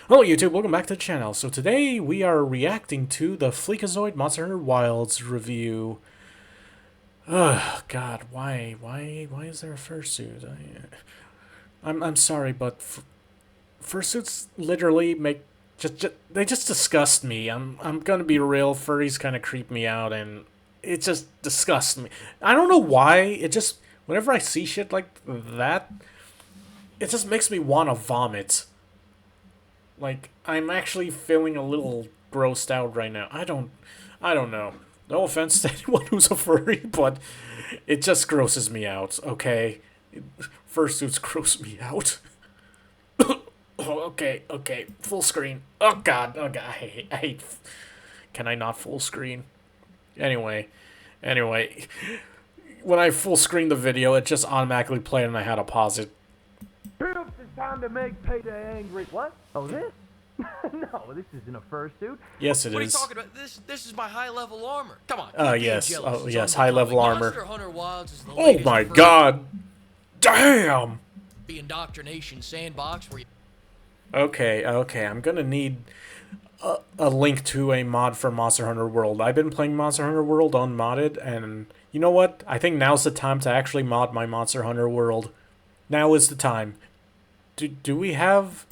Hello YouTube, welcome back to the channel. So today we are reacting to the FLEEKAZOID Monster Hunter Wilds review. Ugh, God, why is there a fursuit? I'm sorry, but fursuits literally make they just disgust me. I'm gonna be real, furries kind of creep me out, and it just disgusts me. I don't know why. It just whenever I see shit like that, it just makes me want to vomit. Like, I'm actually feeling a little grossed out right now. I don't know. No offense to anyone who's a furry, but it just grosses me out, okay? Fursuits gross me out. Okay, full screen. Oh god, I hate, can I not full screen? Anyway, when I full screen the video, it just automatically played and I had to pause it. Troops, it's time to make Payday angry. What? Oh, this? No, this isn't a fursuit. Yes, it is. What are you talking about? This is my high-level armor. Come on. Yes. Jealous. Oh, yes, high-level armor. Monster Hunter Wilds is the Oh my god. Damn. The indoctrination sandbox where you... Okay, I'm gonna need a link to a mod for Monster Hunter World. I've been playing Monster Hunter World unmodded, and you know what? I think now's the time to actually mod my Monster Hunter World. Now is the time. Do we have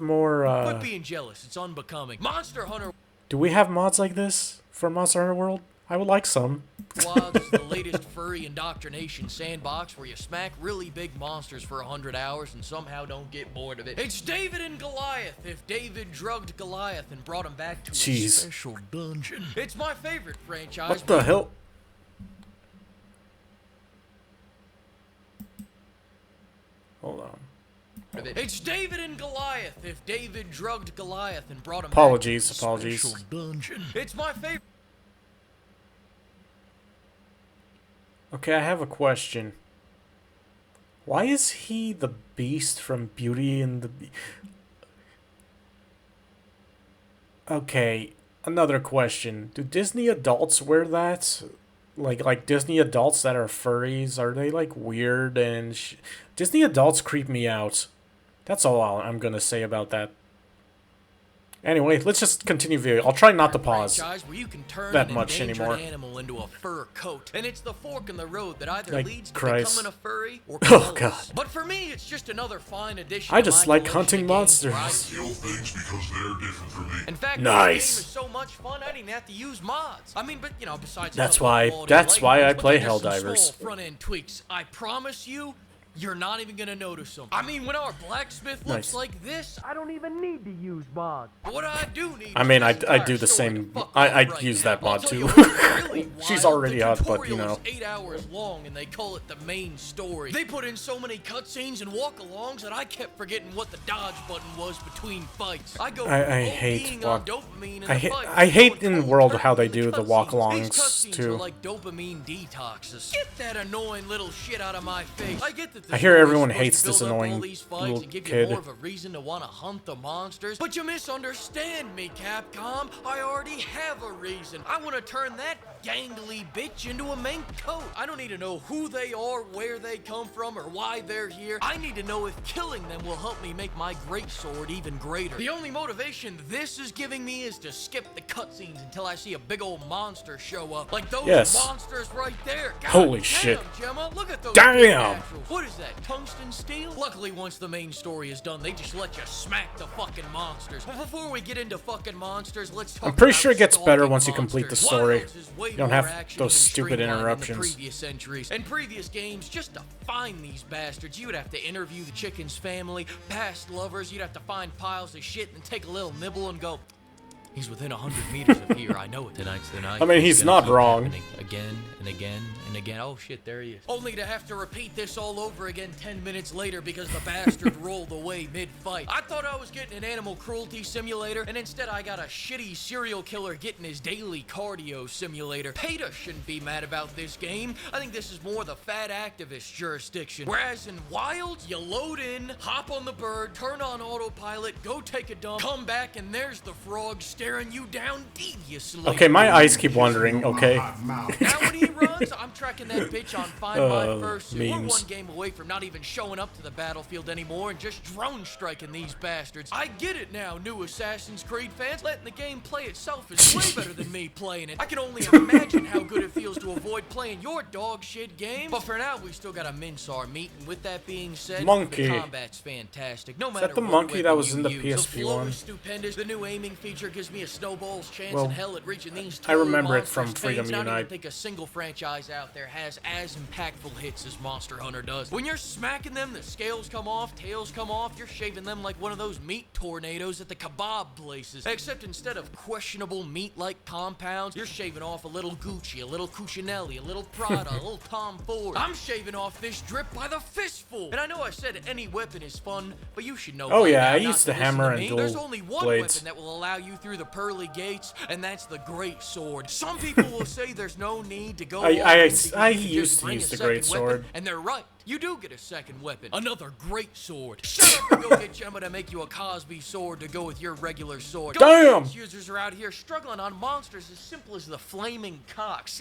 more, Quit being jealous. It's unbecoming. Monster Hunter do we have mods like this for Monster Hunter World? I would like some. Wilds is the latest furry indoctrination sandbox where you smack really big monsters for 100 hours and somehow don't get bored of it. It's David and Goliath if David drugged Goliath and brought him back to a special dungeon. It's my favorite franchise. What the hell? Hold on. It's David and Goliath if David drugged Goliath and brought him Apologies. back to a special dungeon. It's my favorite. Okay, I have a question. Why is he the Beast from Beauty and the Beast? Okay, another question. Do Disney adults wear that? Like Disney adults that are furries, are they like weird and Disney adults creep me out. That's all I'm gonna say about that. Anyway, let's just continue viewing. I'll try not to pause Where you can turn that an much anymore. Animal into a fur coat, and it's the fork in the road that either Like leads to Christ. becoming a furry or Oh god. But for me, it's just another fine addition. I to just my like collection hunting of games where monsters. Kill things because they're different from me. In fact, Nice. this game is so much fun, I didn't even have to use mods. I mean, but you know, besides That's why I play Helldivers. Small front-end tweaks. I promise you, you're not even gonna notice them. I mean, when our blacksmith looks Nice. like this, I don't even need to use mods. what I do need. I mean, is this I entire do the story same. to fuck I off right use now. that mod I'll tell too. you what's really She's wild. already The out, but you tutorial know. is 8 hours long, and they call it the main story. They put in so many cutscenes and walk-alongs that I kept forgetting what the dodge button was between fights. I go. I hate on walk. dopamine in I the hate. fight, I hate going in cold World turkey how they in the do the cutscenes. walk-alongs These cutscenes too. are like dopamine detoxes. Get that annoying little shit out of my face. I get that. I hear everyone hates hates this annoying little and give you kid. more of a reason to want to hunt the monsters. But you misunderstand me, Capcom. I already have a reason. I want to turn that gangly bitch into a mink coat. I don't need to know who they are, where they come from, or why they're here. I need to know if killing them will help me make my greatsword even greater. The only motivation this is giving me is to skip the cutscenes until I see a big old monster show up. Like those monsters right there. God Holy damn, shit. Gemma, look at those Damn. big naturals. What is that, tungsten steel? Luckily, once the main story is done, they just let you smack the fucking monsters. But before we get into fucking monsters, let's talk I'm pretty about sure it gets better stalking once you complete the monsters. story. Wilds is way You don't more have action those and stupid streamlined than interruptions. the previous centuries. In previous games, just to find these bastards, you would have to interview the chicken's family, past lovers, you'd have to find piles of shit and take a little nibble and go, he's within 100 meters of here. I know it. Tonight's the night. I mean, he's It's gonna not keep wrong. happening again and again and again. Oh shit, there he is. Only to have to repeat this all over again 10 minutes later because the bastard rolled away mid-fight. I thought I was getting an animal cruelty simulator, and instead I got a shitty serial killer getting his daily cardio simulator. PETA shouldn't be mad about this game. I think this is more the fat activist jurisdiction. Whereas in Wilds, you load in, hop on the bird, turn on autopilot, go take a dump, come back, and there's the frog staring you down deviously. Okay, my eyes keep wandering, okay? Now when he runs, I'm tracking that bitch on Find My Fursuit. We're memes. one game away from not even showing up to the battlefield anymore and just drone striking these bastards. I get it now, new Assassin's Creed fans. Letting the game play itself is way better than me playing it. I can only imagine how good it feels to avoid playing your dog shit game. But for now, we still gotta mince our meat. And with that being said, Monkey. the combat's fantastic. No Is matter that the what monkey that weapon was you in the use. PSP The flow one? is stupendous. The new aiming feature gives me a snowball's chance Well, in hell at reaching these I remember it monsters' from Freedom veins. I don't even Unite. think a single franchise out there has as impactful hits as Monster Hunter does. When you're smacking them, the scales come off, tails come off, you're shaving them like one of those meat tornadoes at the kebab places. Except instead of questionable meat-like compounds, you're shaving off a little Gucci, a little Cucinelli, a little Prada, a little Tom Ford. I'm shaving off this drip by the fistful. And I know I said any weapon is fun, but you should know Oh by yeah, now I not used to the listen hammer to and me. dual There's only one blades. weapon that will allow you through the pearly gates, and that's the great sword. Some people will say there's no need to go all in because I you can just used to bring use a the great second weapon, sword. and they're right. You do get a second weapon. Another great sword. Shut up and go get Gemma to make you a Cosby sword to go with your regular sword. Damn! Gunlance users are out here struggling on monsters as simple as the flaming cocks.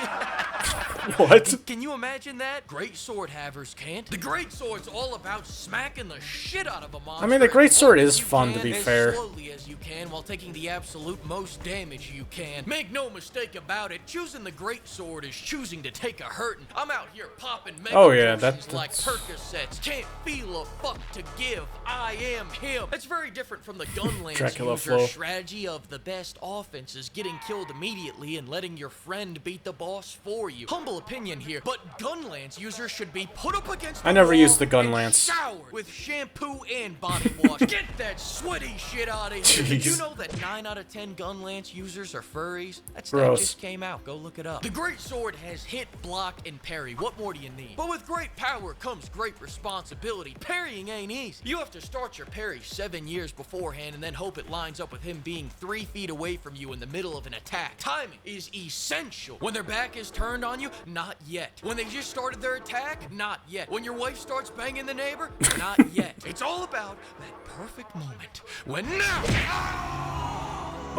What? Can you imagine that? Great sword havers can't. The great sword's all about smacking the shit out of a monster. I mean, the great as sword long is as you fun, to can, be as fair. slowly as you can while taking the absolute most damage you can. Make no mistake about it, choosing the great sword is choosing to take a hurtin'. I'm out here popping mega Oh, yeah, potions like that's- Percocets. Can't feel a fuck to give. I am him. It's very different from the Gunlance Dracula user flow. strategy of the best offense is getting killed immediately and letting your friend beat the boss for you. Humble opinion here, but Gunlance users should be put up against the I never wall used the and Gunlance. showered with shampoo and body wash. Get that sweaty shit out of here. Did you Jeez. know that 9 out of 10 Gunlance users are furries? That stat Gross. just came out. Go look it up. The great sword has hit, block, and parry. What more do you need? But with great power comes great responsibility. Parrying ain't easy. You have to start your parry 7 years beforehand and then hope it lines up with him being 3 feet away from you in the middle of an attack. Timing is essential. When their back is turned on you, not yet. When they just started their attack, not yet. When your wife starts banging the neighbor, not yet. It's all about that perfect moment when now.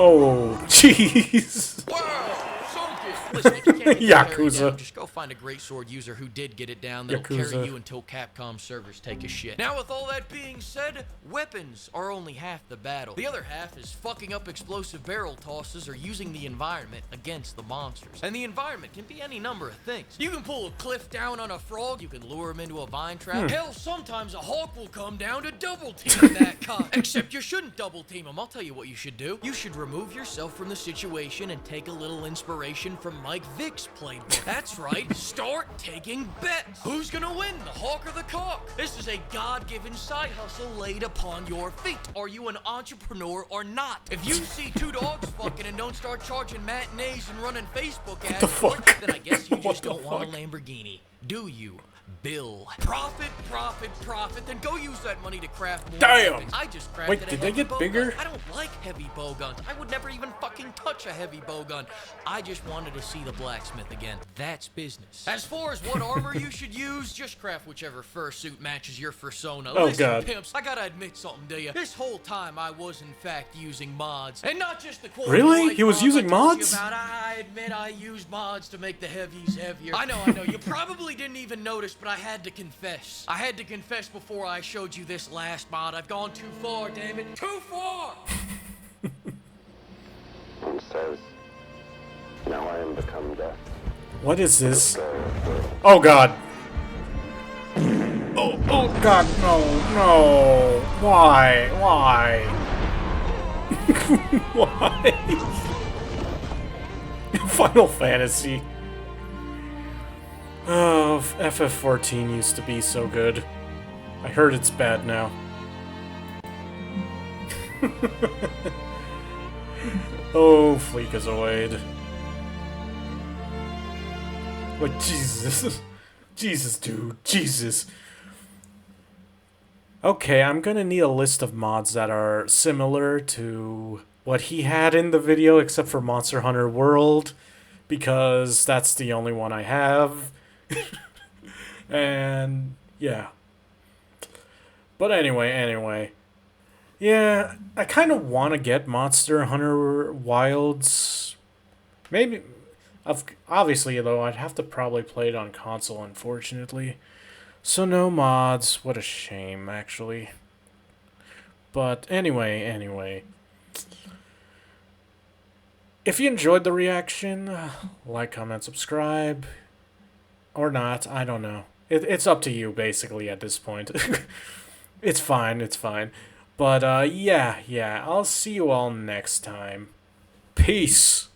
Oh, jeez. Wow, Sunken. Listen, if you can't get your parry Yakuza. down, just go find a great sword user who did get it down that'll Yakuza. carry you until Capcom servers take a shit. Now, with all that being said, weapons are only half the battle. The other half is fucking up explosive barrel tosses or using the environment against the monsters. And the environment can be any number of things. You can pull a cliff down on a frog, you can lure him into a vine trap. Hell, sometimes a hawk will come down to double team that cock. Except you shouldn't double team him. I'll tell you what you should do. You should remove yourself from the situation and take a little inspiration from Mike Vick's playbook. That's right, start taking bets. Who's gonna win, the hawk or the cock? This is a God-given side hustle laid upon your feet. Are you an entrepreneur or not? If you see two dogs fucking and don't start charging matinees and running Facebook ads, the for it, fuck? then I guess you What just the don't want a fuck? Lamborghini. Do you? Bill. Profit, profit, profit. Then go use that money to craft more Damn. weapons. I just crafted Wait, a did they heavy get bow bigger? gun. I don't like heavy bow guns. I would never even fucking touch a heavy bow gun. I just wanted to see the blacksmith again. That's business. As far as what armor you should use, just craft whichever fursuit matches your persona. Oh, Listen, God. pimps, I gotta admit something to you. This whole time I was in fact using mods. And not just the quality Really? life He was I using told you mods? about. I admit I used mods to make the heavies heavier. I know. You probably didn't even notice, but I had to confess. I had to confess before I showed you this last mod. I've gone too far, damn it. Too far! One says, now I am become death. What is this? Oh god. Oh god, no, no. Why? Why? Why? Final Fantasy. Oh, FF14 used to be so good. I heard it's bad now. Oh, FLEEKAZOID. Like, Jesus. Jesus, dude. Jesus. Okay, I'm gonna need a list of mods that are similar to what he had in the video, except for Monster Hunter World, because that's the only one I have. And, yeah. But anyway. Yeah, I kind of want to get Monster Hunter Wilds. Maybe, obviously, though, I'd have to probably play it on console, unfortunately. So no mods. What a shame, actually. But anyway. If you enjoyed the reaction, like, comment, subscribe. Or not, I don't know. It's up to you, basically, at this point. It's fine. But, yeah, I'll see you all next time. Peace!